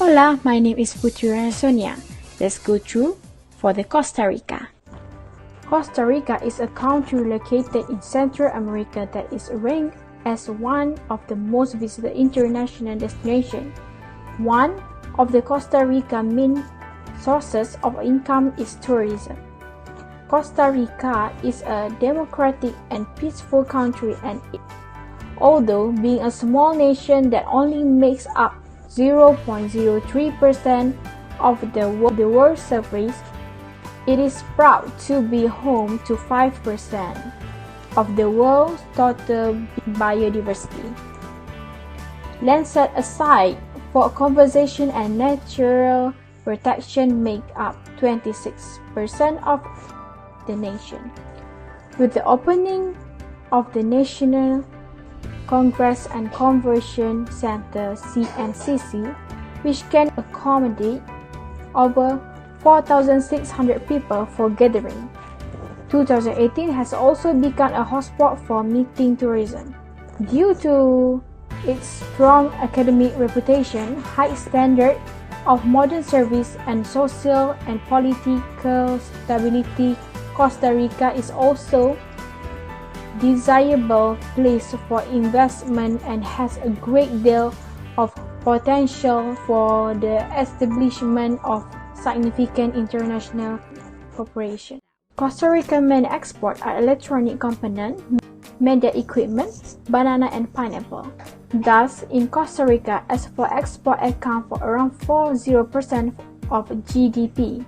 Hola, my name is Putri and Sonia. Let's go through for the Costa Rica. Costa Rica is a country located in Central America that is ranked as one of the most visited international destinations. One of the Costa Rica main sources of income is tourism. Costa Rica is a democratic and peaceful country, and although being a small nation that only makes up 0.03% of the world's surface, it is proud to be home to 5% of the world's total biodiversity. Land set aside for conservation and natural protection make up 26% of the nation. With the opening of the National Congress and Convention Center (CNCC), which can accommodate over 4,600 people for gathering, 2018 has also become a hotspot for meeting tourism. Due to its strong academic reputation, high standard of modern service, and social and political stability, Costa Rica is also desirable place for investment and has a great deal of potential for the establishment of significant international cooperation. Costa Rican main export are electronic components, media equipment, banana and pineapple. Thus, in Costa Rica, export account for around 40% of GDP.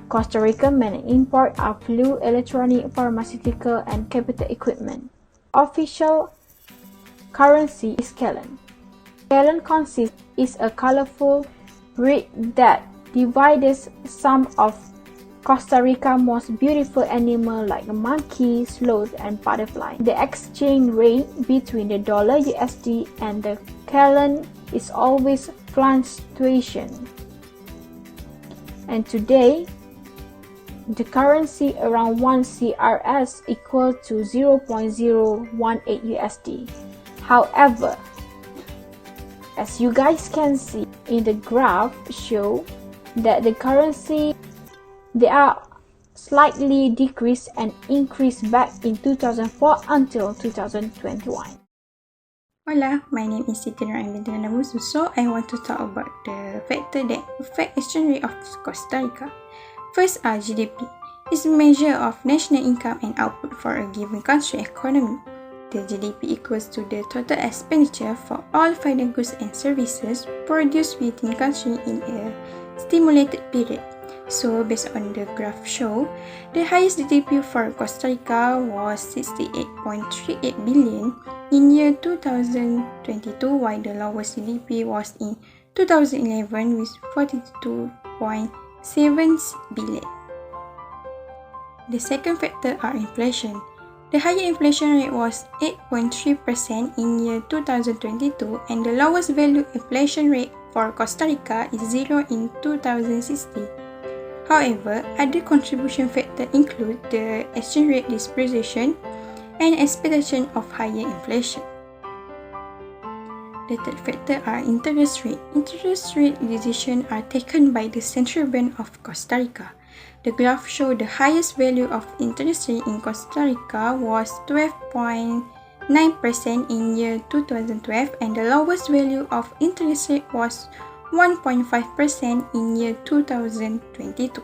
Costa Rican main import are flu, electronic, pharmaceutical, and capital equipment. Official currency is CALN. CALN is a colorful reed that divides some of Costa Rica's most beautiful animals like a monkey, sloth, and butterfly. The exchange rate between the dollar USD and the CALN is always fluctuation. And today, the currency around 1 CRS equal to 0.018 USD. However, as you guys can see in the graph show that the currency they are slightly decreased and increased back in 2004 until 2021. Hola, my name is Siti Nurain binti BUSU. So I want to talk about the factor that affect exchange rate of Costa Rica. First are GDP. It's a measure of national income and output for a given country economy. The GDP equals to the total expenditure for all final goods and services produced within country in a stimulated period. So based on the graph show, the highest GDP for Costa Rica was 68.38 billion in year 2022, while the lowest GDP was in 2011 with 42.7 billion. The second factor are inflation. The higher inflation rate was 8.3% in year 2022, and the lowest value inflation rate for Costa Rica is 0 in 2016. However, other contribution factors include the exchange rate depreciation and expectation of higher inflation. The third factor are interest rate. Interest rate decisions are taken by the Central Bank of Costa Rica. The graph shows the highest value of interest rate in Costa Rica was 12.9% in year 2012, and the lowest value of interest rate was 1.5% in year 2022.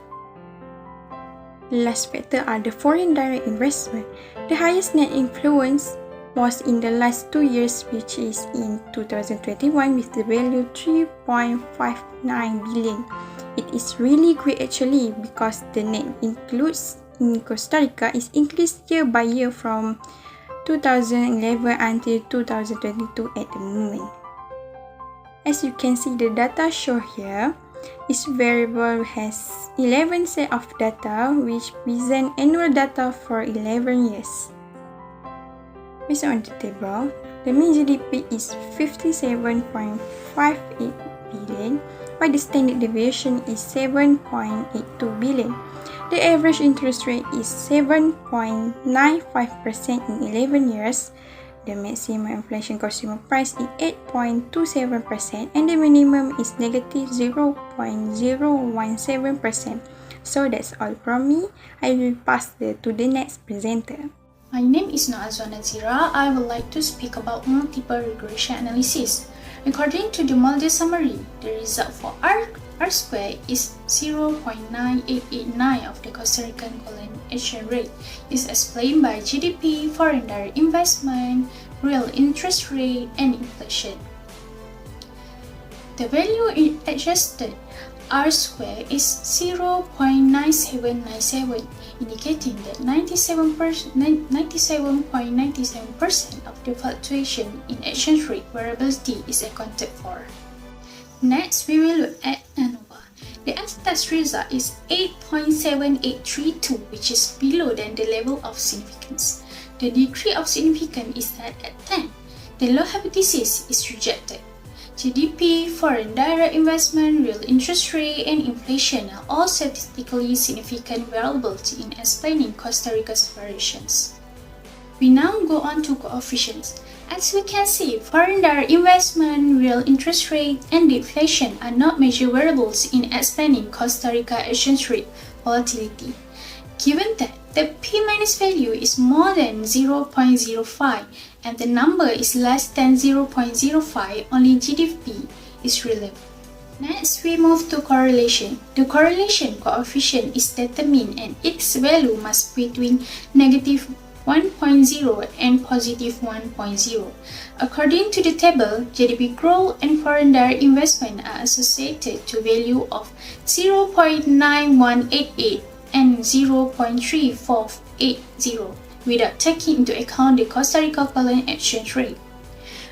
Last factor are the foreign direct investment. The highest net influence was in the last 2 years, which is in 2021 with the value 3.59 billion. It is really great actually because the net includes in Costa Rica is increased year by year from 2011 until 2022 at the moment. As you can see, the data shown here, each variable has 11 sets of data which present annual data for 11 years. Based on the table, the mean GDP is 57.58 billion, while the standard deviation is 7.82 billion. The average interest rate is 7.95% in 11 years, The maximum inflation consumer price is 8.27% and the minimum is negative 0.017%. So that's all from me. I will pass to the next presenter. My name is NAZIRA. I would like to speak about multiple regression analysis. According to the model summary, the result for R square is 0.9889 of the Costa Rican colon exchange rate. Is explained by GDP, foreign direct investment, real interest rate, and inflation. The value adjusted R square is 0.9797, indicating that 97.97% of the fluctuation in exchange rate variability is accounted for. Next, we will look at ANOVA. The after-tax result is 8.7832, which is below than the level of significance. The degree of significance is set at 10. The low hypothesis is rejected. GDP, foreign direct investment, real interest rate, and inflation are all statistically significant variables in explaining Costa Rica's variations. We now go on to coefficients. As we can see, foreign direct investment, real interest rate, and deflation are not major variables in explaining Costa Rica exchange rate volatility. Given that the P- value is more than 0.05 and the number is less than 0.05, only GDP is relevant. Next, we move to correlation. The correlation coefficient is determined and its value must be between negative 1.0 and positive 1.0. According to the table, GDP growth and foreign direct investment are associated to value of 0.9188 and 0.3480 without taking into account the Costa Rica colon exchange rate.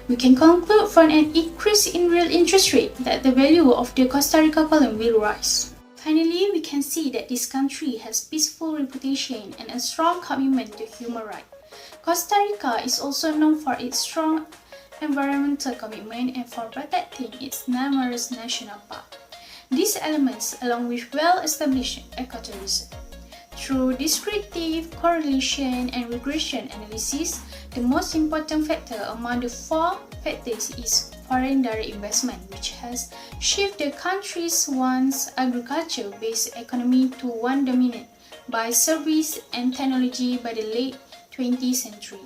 We can conclude from an increase in real interest rate that the value of the Costa Rica colon will rise. Finally, we can see that this country has peaceful reputation and a strong commitment to human rights. Costa Rica is also known for its strong environmental commitment and for protecting its numerous national parks. These elements, along with well-established ecotourism. Through descriptive, correlation, and regression analysis, the most important factor among the four factors is foreign direct investment, which has shifted the country's once agriculture-based economy to one dominated by service and technology by the late 20th century.